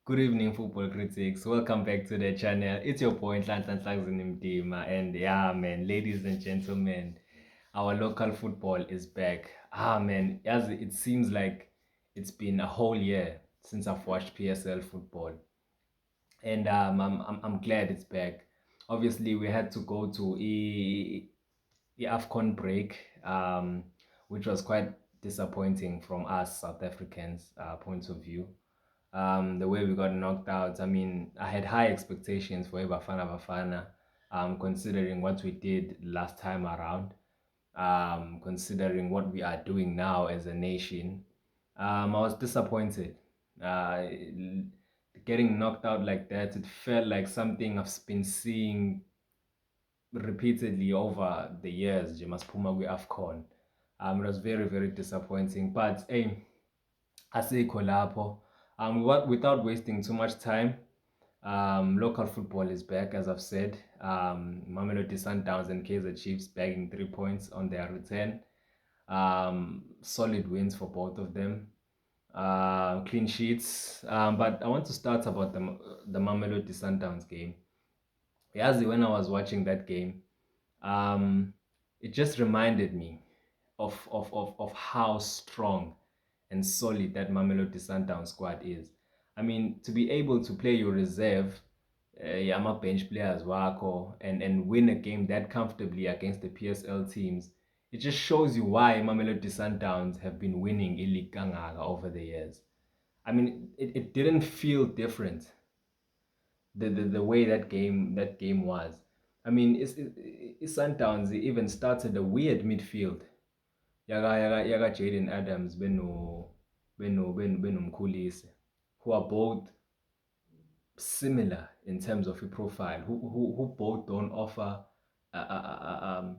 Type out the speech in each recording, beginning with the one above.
Good evening, football critics. Welcome back to the channel. It's your boy Nhlanhla Mdima, and yeah, man, ladies and gentlemen, our local football is back. Man, as it seems like it's been a whole year since I've watched PSL football, and I'm glad it's back. Obviously, we had to go to the AFCON break, which was quite disappointing from us South Africans' point of view. The way we got knocked out. I mean, I had high expectations for Bafana Bafana, considering what we did last time around, considering what we are doing now as a nation. I was disappointed. Getting knocked out like that, it felt like something I've been seeing repeatedly over the years. Jamas Puma with AFCON. It was very, very disappointing. But hey, asikho lapho. Without wasting too much time, local football is back, as I've said. Mamelodi Sundowns and Kaizer Chiefs bagging 3 points on their return. Solid wins for both of them. Clean sheets. But I want to start about the Mamelodi Sundowns game. Yazi, when I was watching that game, um, it just reminded me of how strong and solid that Mamelodi Sundowns squad is. I mean, to be able to play your reserve, Yama bench players wako, and win a game that comfortably against the PSL teams, it just shows you why Mamelodi Sundowns have been winning League Kangaka over the years. I mean, it didn't feel different the way that game was. I mean, Sundowns even started a weird midfield. Yaga Jaden Adams Mkhulise, who are both similar in terms of your profile, who both don't offer a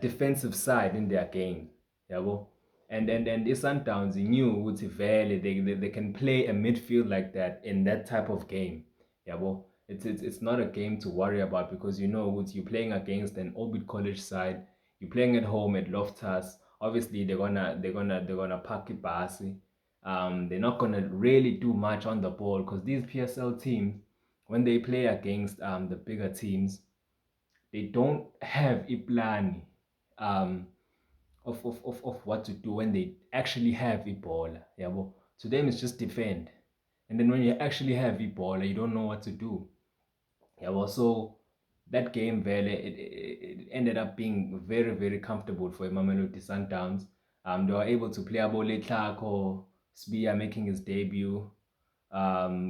defensive side in their game. Yabo. And the Sundowns knew ukuthi vele they can play a midfield like that in that type of game. Yabo. It's not a game to worry about because you know what you're playing against an Orbit College side, you're playing at home at Loftus. Obviously they're gonna pack it basi. They're not gonna really do much on the ball because these PSL teams, when they play against the bigger teams, they don't have a plan um, of what to do when they actually have a ball. Yeah, well, to them it's just defend. And then when you actually have a ball, you don't know what to do. Yeah, well, so that game, Vele, it ended up being very, very comfortable for Mamelodi Sundowns. They were able to play Abole Tlhako, Sbia making his debut.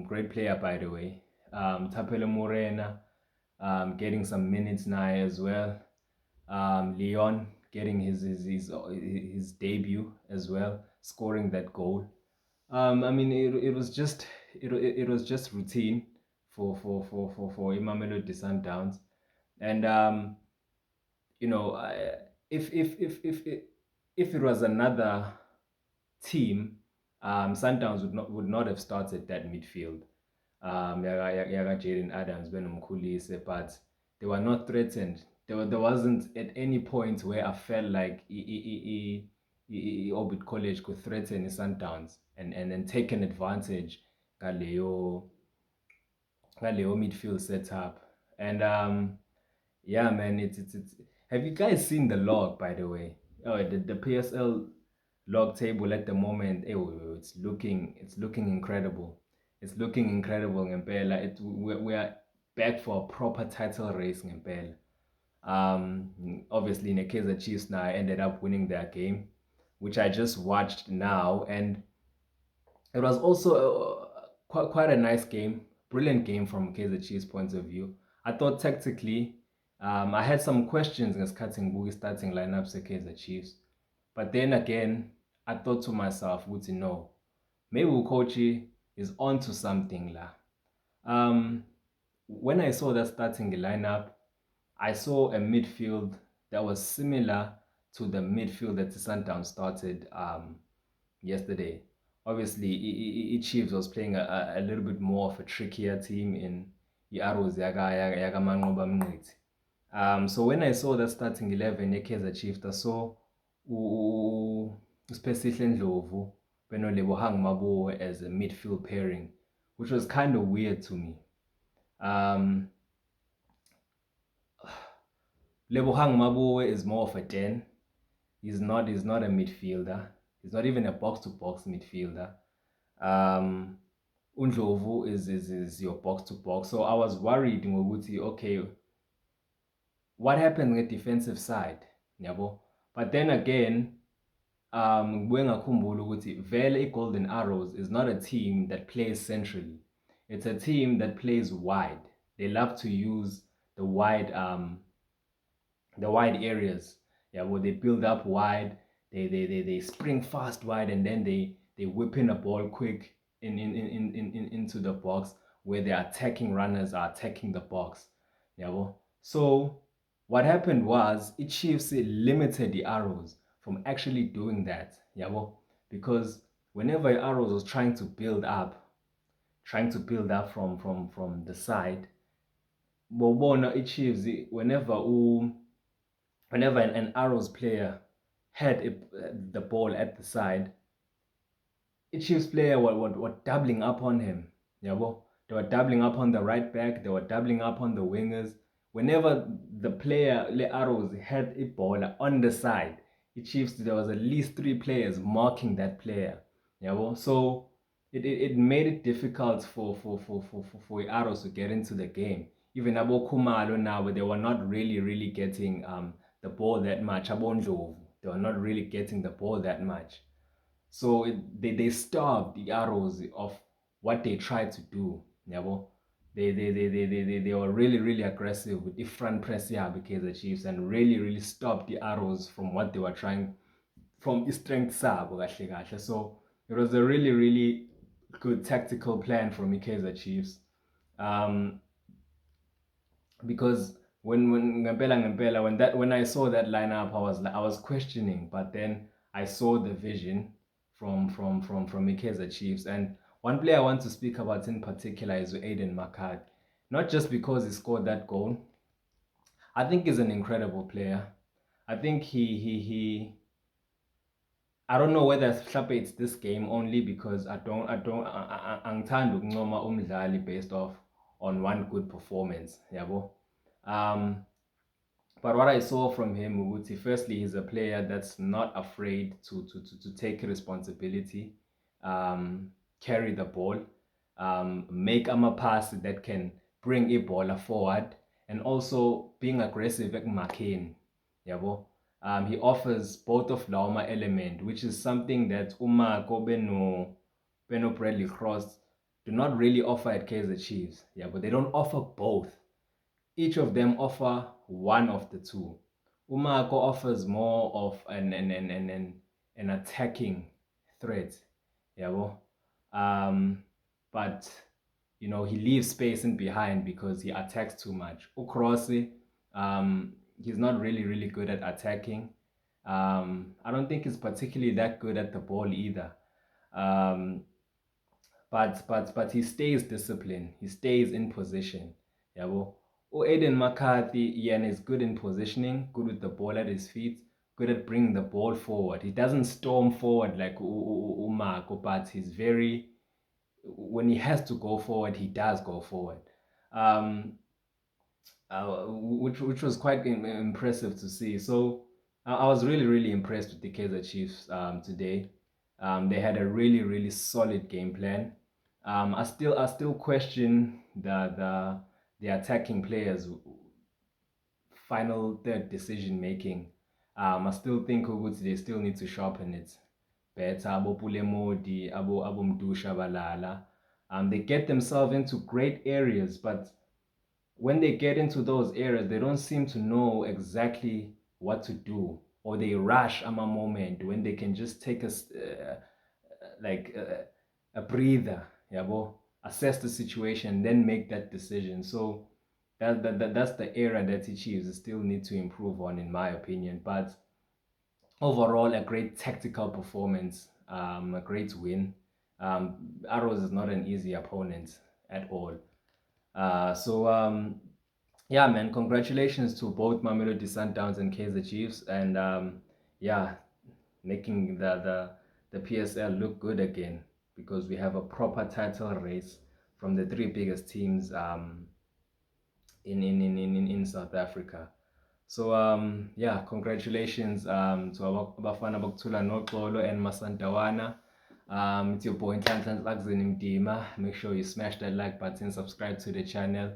Great player, by the way. Tapelo Morena getting some minutes now as well. Leon getting his debut as well, scoring that goal. I mean, it was just routine for Mamelodi Sundowns, and you know, if it was another team, Sundowns would not have started that midfield. Yaga Jaden Adams, Mkhulise, but they were not threatened. There wasn't at any point where I felt like Orbit College could threaten the Sundowns and take an advantage Galeo midfield setup. And yeah, man, it's have you guys seen the log, by the way? Oh, the PSL log table at the moment, it's looking incredible. It's looking incredible, ngempela. We are back for a proper title race, ngempela. Obviously, Kaizer Chiefs now ended up winning their game, which I just watched now, and it was also quite a nice game, brilliant game from Kaizer Chiefs' point of view. I thought tactically, I had some questions against cutting Boogie starting lineups at Kaizer Chiefs, but then again, I thought to myself, would you know, maybe Ukochi is onto something la. Um, when I saw that starting lineup, I saw a midfield that was similar to the midfield that the Sundown started yesterday. Obviously, Chiefs was playing a little bit more of a trickier team in the Arrows Yaga Manqoba Mnqithi. So when I saw that starting 11 Kaizer Chiefs, I saw Spesihle Ndlovu, Benolebohang Maboe as a midfield pairing which was kind of weird to me. Um, Lebohang Maboe is more of a 10. He's not a midfielder. He's not even a box-to-box midfielder. Um, Undlovu is your box-to-box. So I was worried ngokuthi, okay, what happened with defensive side? Yabo. But then again, ngibuye ngakhumbula ukuthi vele i-Golden Arrows is not a team that plays centrally. It's a team that plays wide. They love to use the wide areas. Yeah, where they build up wide, they spring fast wide, and then they whip in a ball quick into the box where the attacking runners are attacking the box. Yeah, well, so what happened was it Chiefs limited the Arrows from actually doing that. Yeah, well, because whenever Arrows was trying to build up from the side, bobona Chiefs whenever an Arrows player had the ball at the side, the Chiefs player were doubling up on him. Yabo? They were doubling up on the right back, they were doubling up on the wingers. Whenever the player, the Arrows, had a ball on the side, the Chiefs, there was at least 3 players marking that player. Yabo? So it made it difficult for Arrows to get into the game. Even Abo Kumalo now, they were not really getting the ball that much. Abondlovu, they were not really getting the ball that much. So they starved the Arrows of what they tried to do. Yabo? They were really aggressive with the front press here because the Chiefs and really stopped the Arrows from what they were trying from strength sabo kahle kahle. So it was a really good tactical plan from Ikaizer Chiefs. Because when ngempela when I saw that lineup, I was questioning, but then I saw the vision from Ikaizer Chiefs. And one player I want to speak about in particular is Aiden McCarthy. Not just because he scored that goal. I think he's an incredible player. I think he I don't know whether it's this game only because angithandi ukuncoma umdlali based off on one good performance, yabo. But what I saw from him, Uguti, firstly, he's a player that's not afraid to take responsibility, carry the ball, make a pass that can bring a baller forward, and also being aggressive at marking. Yabo. He offers both of Lauma element, which is something that Umako Beno Bradley Cross do not really offer at Kaizer Chiefs. Yeah, but they don't offer both. Each of them offer one of the two. Umako offers more of an attacking threat. Yeah, but he leaves space in behind because he attacks too much. Ukrosi, he's not really good at attacking. I don't think he's particularly that good at the ball either. But he stays disciplined. He stays in position. Yabo. Aiden McCarthy, is good in positioning, good with the ball at his feet, good at bringing the ball forward. He doesn't storm forward like Umako, but he's very, when he has to go forward, he does go forward. Which was quite impressive to see. So I was really impressed with the Kaizer Chiefs today. They had a really solid game plan. I still question the attacking players' final third decision making. I still think they still need to sharpen it better. Abo Pulemodi, Abo Mdusha Balala. They get themselves into great areas, but when they get into those areas, they don't seem to know exactly what to do, or they rush a moment when they can just take a breather, yabo, assess the situation, then make that decision. So that's the area that the Chiefs still need to improve on, in my opinion. But overall, a great tactical performance, a great win. Arrows is not an easy opponent at all. Yeah, man, congratulations to both Mamelodi Sundowns and Kaizer Chiefs, and yeah, making the PSL look good again, because we have a proper title race from the three biggest teams in South Africa. So yeah, congratulations to Abafana Bokuthula Noxolo and Masantawana. It's your boy Nhlanhla Lakzini Mdima. Make sure you smash that like button, subscribe to the channel,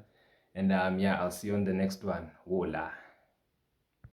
and yeah, I'll see you on the next one. Wola.